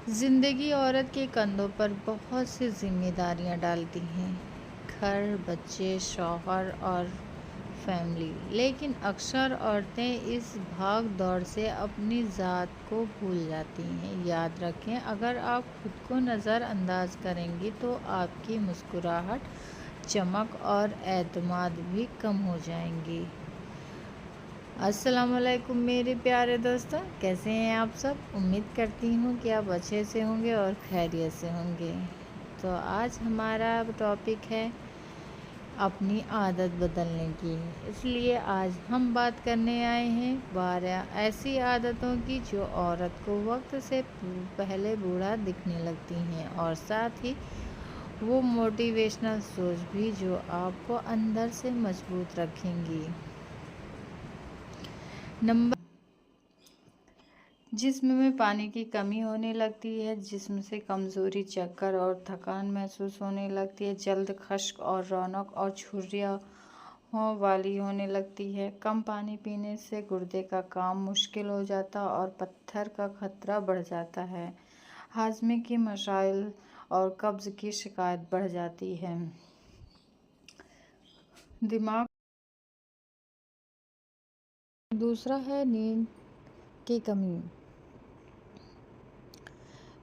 زندگی عورت کے کندھوں پر بہت سی ذمہ داریاں ڈالتی ہیں، گھر، بچے، شوہر اور فیملی۔ لیکن اکثر عورتیں اس بھاگ دوڑ سے اپنی ذات کو بھول جاتی ہیں۔ یاد رکھیں، اگر آپ خود کو نظر انداز کریں گی تو آپ کی مسکراہٹ، چمک اور اعتماد بھی کم ہو جائیں گی۔ السلام علیکم میرے پیارے دوستوں، کیسے ہیں آپ سب؟ امید کرتی ہوں کہ آپ اچھے سے ہوں گے اور خیریت سے ہوں گے۔ تو آج ہمارا ٹاپک ہے اپنی عادت بدلنے کی۔ اس لیے آج ہم بات کرنے آئے ہیں 12 ایسی عادتوں کی جو عورت کو وقت سے پہلے بوڑھا دکھنے لگتی ہیں، اور ساتھ ہی وہ موٹیویشنل سوچ بھی جو آپ کو اندر سے مضبوط رکھیں گی۔ نمبر جسم میں پانی کی کمی ہونے لگتی ہے، جسم سے کمزوری، چکر اور تھکان محسوس ہونے لگتی ہے، جلد خشک اور رونق اور جھریوں والی ہونے لگتی ہے۔ کم پانی پینے سے گردے کا کام مشکل ہو جاتا اور پتھر کا خطرہ بڑھ جاتا ہے۔ ہاضمے کے مسائل اور قبض کی شکایات بڑھ جاتی ہے۔ دماغ دوسرا ہے نیند کی کمی۔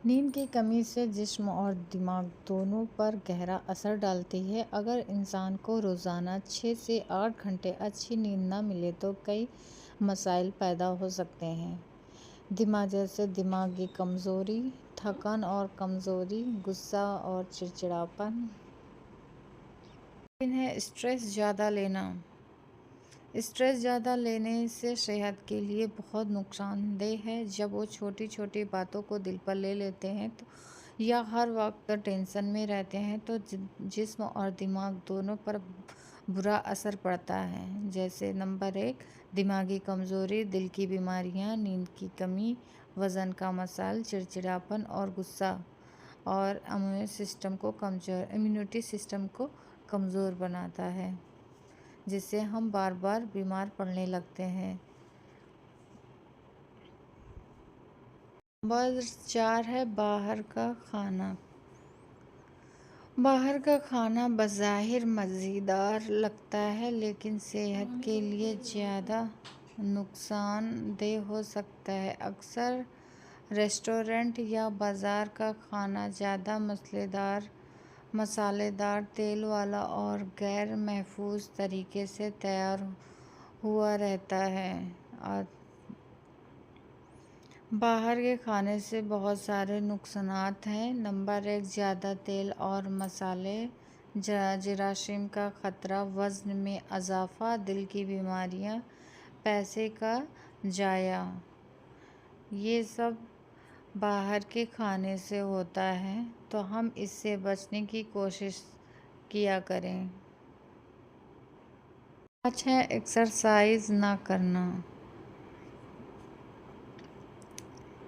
نیند کی کمی سے جسم اور دماغ دونوں پر گہرا اثر ڈالتی ہے۔ اگر انسان کو روزانہ 6 سے 8 گھنٹے اچھی نیند نہ ملے تو کئی مسائل پیدا ہو سکتے ہیں، جیسے دماغی کمزوری، تھکن اور کمزوری، غصہ اور چڑچڑاپن۔ اسٹریس زیادہ لینا۔ اسٹریس زیادہ لینے سے صحت کے لیے بہت نقصان دہ ہے۔ جب وہ چھوٹی چھوٹی باتوں کو دل پر لے لیتے ہیں یا ہر وقت ٹینشن میں رہتے ہیں تو جسم اور دماغ دونوں پر برا اثر پڑتا ہے۔ جیسے نمبر 1، دماغی کمزوری، دل کی بیماریاں، نیند کی کمی، وزن کا مسائل، چڑچڑاپن اور غصہ، اور امیونٹی سسٹم کو کمزور بناتا ہے، جس سے ہم بار بار بیمار پڑنے لگتے ہیں۔ نمبر 4 ہے باہر کا کھانا۔ باہر کا کھانا بظاہر مزیدار لگتا ہے لیکن صحت کے لیے زیادہ نقصان دہ ہو سکتا ہے۔ اکثر ریسٹورنٹ یا بازار کا کھانا زیادہ مسالے دار، تیل والا اور غیر محفوظ طریقے سے تیار ہوا رہتا ہے۔ باہر کے کھانے سے بہت سارے نقصانات ہیں۔ نمبر 1، زیادہ تیل اور مسالے، جراثیم کا خطرہ، وزن میں اضافہ، دل کی بیماریاں، پیسے کا ضیاع، یہ سب باہر کے کھانے سے ہوتا ہے، تو ہم اس سے بچنے کی کوشش کیا کریں۔ 5 ہے ایکسرسائز نہ کرنا۔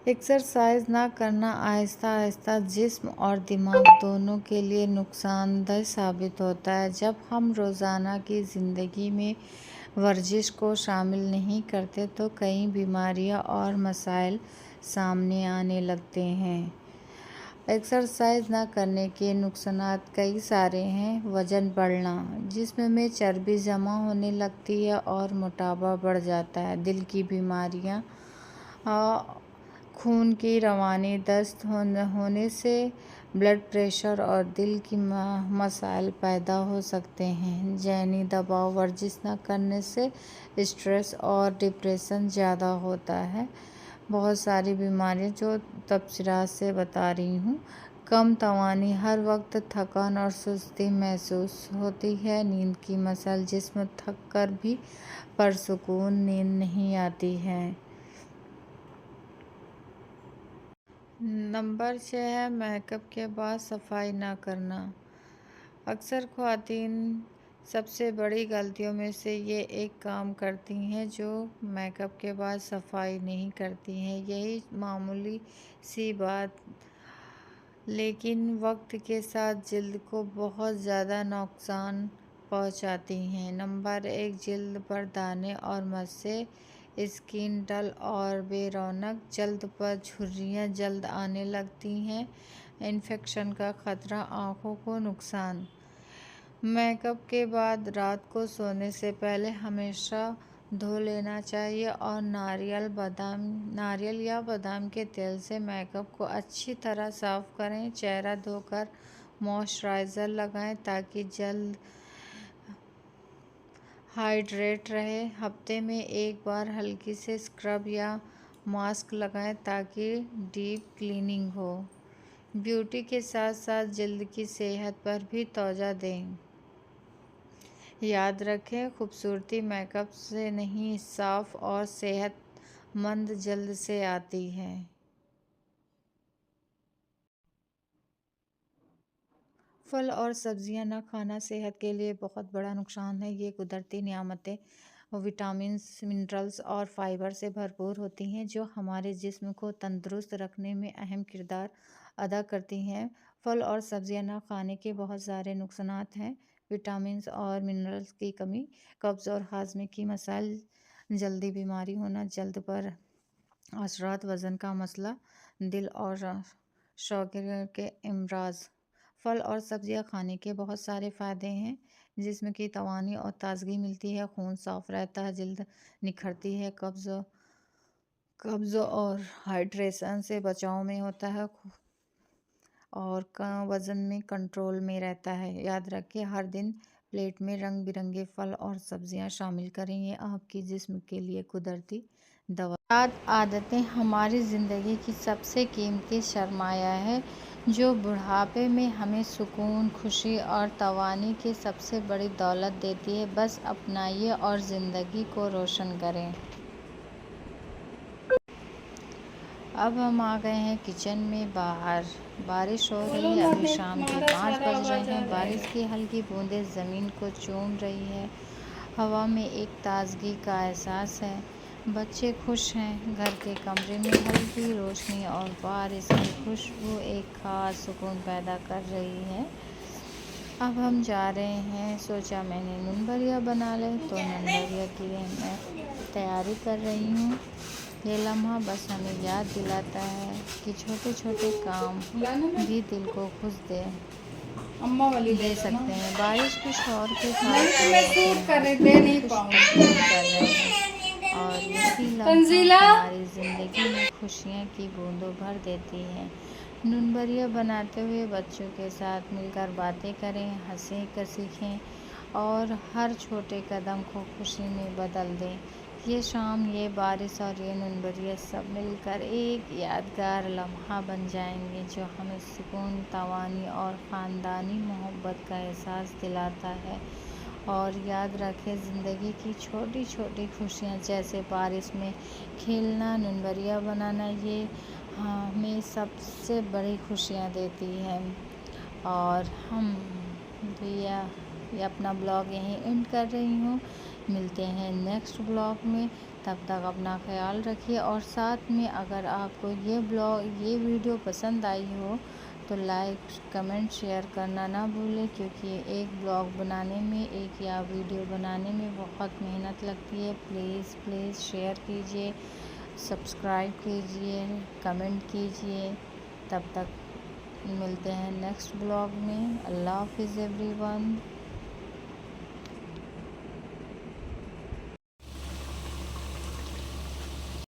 ایکسرسائز نہ کرنا آہستہ آہستہ جسم اور دماغ دونوں کے لیے نقصان دہ ثابت ہوتا ہے۔ جب ہم روزانہ کی زندگی میں ورزش کو شامل نہیں کرتے تو کئی بیماریاں اور مسائل سامنے آنے لگتے ہیں۔ ایکسرسائز نہ کرنے کے نقصانات کئی سارے ہیں۔ وزن بڑھنا، جسم میں چربی جمع ہونے لگتی ہے اور موٹاپا بڑھ جاتا ہے۔ دل کی بیماریاں، خون کی روانی، دست ہونے سے بلڈ پریشر اور دل کے مسائل پیدا ہو سکتے ہیں۔ ذہنی دباؤ، ورزش نہ کرنے سے اسٹریس اور ڈپریشن زیادہ ہوتا ہے۔ بہت ساری بیماریاں جو تفصیلات سے بتا رہی ہوں۔ کم توانائی، ہر وقت تھکان اور سستی محسوس ہوتی ہے۔ نیند کی مسائل، جسم تھک کر بھی پرسکون نیند نہیں آتی ہے۔ نمبر 6 ہے میک اپ کے بعد صفائی نہ کرنا۔ اکثر خواتین سب سے بڑی غلطیوں میں سے یہ ایک کام کرتی ہیں جو میک اپ کے بعد صفائی نہیں کرتی ہیں۔ یہی معمولی سی بات لیکن وقت کے ساتھ جلد کو بہت زیادہ نقصان پہنچاتی ہے۔ نمبر 1، جلد پر دانے اور مسیں۔ اسکن ڈل اور بے رونق، جلد پر جھریاں جلد آنے لگتی ہیں، انفیکشن کا خطرہ، آنکھوں کو نقصان۔ میک اپ کے بعد رات کو سونے سے پہلے ہمیشہ دھو لینا چاہیے اور ناریل یا بادام کے تیل سے میک اپ کو اچھی طرح صاف کریں۔ چہرہ دھو کر موئسچرائزر لگائیں تاکہ جلد ہائیڈریٹ رہے۔ ہفتے میں ایک بار ہلکی سے اسکرب یا ماسک لگائیں تاکہ ڈیپ کلیننگ ہو۔ بیوٹی کے ساتھ ساتھ جلد کی صحت پر بھی توجہ دیں۔ یاد رکھیں، خوبصورتی میک اپ سے نہیں، صاف اور صحت مند جلد سے آتی ہے۔ پھل اور سبزیاں نہ کھانا صحت کے لیے بہت بڑا نقصان ہے۔ یہ قدرتی نعمتیں وٹامنز، منرلز اور فائبر سے بھرپور ہوتی ہیں جو ہمارے جسم کو تندرست رکھنے میں اہم کردار ادا کرتی ہیں۔ پھل اور سبزیاں نہ کھانے کے بہت سارے نقصانات ہیں۔ وٹامنز اور منرلز کی کمی، قبض اور ہاضمے کی مسائل، جلدی بیمار ہونا، جلد پر اثرات، وزن کا مسئلہ، دل اور شوگر کے امراض۔ پھل اور سبزیاں کھانے کے بہت سارے فائدے ہیں۔ جسم کی توانائی اور تازگی ملتی ہے، خون صاف رہتا ہے، جلد نکھرتی ہے، قبض اور ہائیڈریشن سے بچاؤ میں ہوتا ہے اور وزن میں کنٹرول میں رہتا ہے۔ یاد رکھیں، ہر دن پلیٹ میں رنگ برنگے پھل اور سبزیاں شامل کریں، یہ آپ کے جسم کے لیے قدرتی دوا۔ عادتیں ہماری زندگی کی سب سے قیمتی سرمایہ ہے جو بڑھاپے میں ہمیں سکون، خوشی اور توانائی کی سب سے بڑی دولت دیتی ہے۔ بس اپنائیں اور زندگی کو روشن کریں۔ اب ہم آ گئے ہیں کچن میں۔ باہر بارش ہو رہی ہے، ابھی شام کے 5 بج رہے ہیں۔ بارش کی ہلکی بوندیں زمین کو چوم رہی ہیں، ہوا میں ایک تازگی کا احساس ہے۔ بچے خوش ہیں، گھر کے کمرے میں ہلکی روشنی اور بارش کی خوشبو ایک خاص سکون پیدا کر رہی ہے۔ اب ہم جا رہے ہیں، سوچا میں نے نون بریا بنا لیں، تو نون بریا کے لیے میں تیاری کر رہی ہوں۔ یہ لمحہ بس ہمیں یاد دلاتا ہے کہ چھوٹے چھوٹے کام بھی دل کو خوش دے سکتے ہیں۔ بارش کے شور کے ساتھ ہم کر رہے ہیں اور یہی لمحہ ہماری زندگی میں خوشیاں کی بوندوں بھر دیتی ہے۔ نون بریا بناتے ہوئے بچوں کے ساتھ مل کر باتیں کریں، ہنسیں، سیکھیں اور ہر چھوٹے قدم کو خوشی میں بدل دیں۔ یہ شام، یہ بارش اور یہ نون بریا سب مل کر ایک یادگار لمحہ بن جائیں گے جو ہمیں سکون، توانائی اور خاندانی محبت کا احساس دلاتا ہے۔ اور یاد رکھیں، زندگی کی چھوٹی چھوٹی خوشیاں جیسے بارش میں کھیلنا، نون بریا بنانا، یہ ہمیں سب سے بڑی خوشیاں دیتی ہیں۔ اور ہم یہ اپنا بلاگ یہیں اینڈ کر رہی ہوں۔ ملتے ہیں نیکسٹ بلاگ میں، تب تک اپنا خیال رکھیے اور ساتھ میں اگر آپ کو یہ ویڈیو پسند آئی ہو تو لائک، کمنٹ، شیئر کرنا نہ بھولیں، کیونکہ ایک بلاگ بنانے میں، ایک یا ویڈیو بنانے میں بہت محنت لگتی ہے۔ پلیز شیئر کیجیے، سبسکرائب کیجیے، کمنٹ کیجیے۔ تب تک ملتے ہیں نیکسٹ بلاگ میں۔ اللہ حافظ ایوری ون۔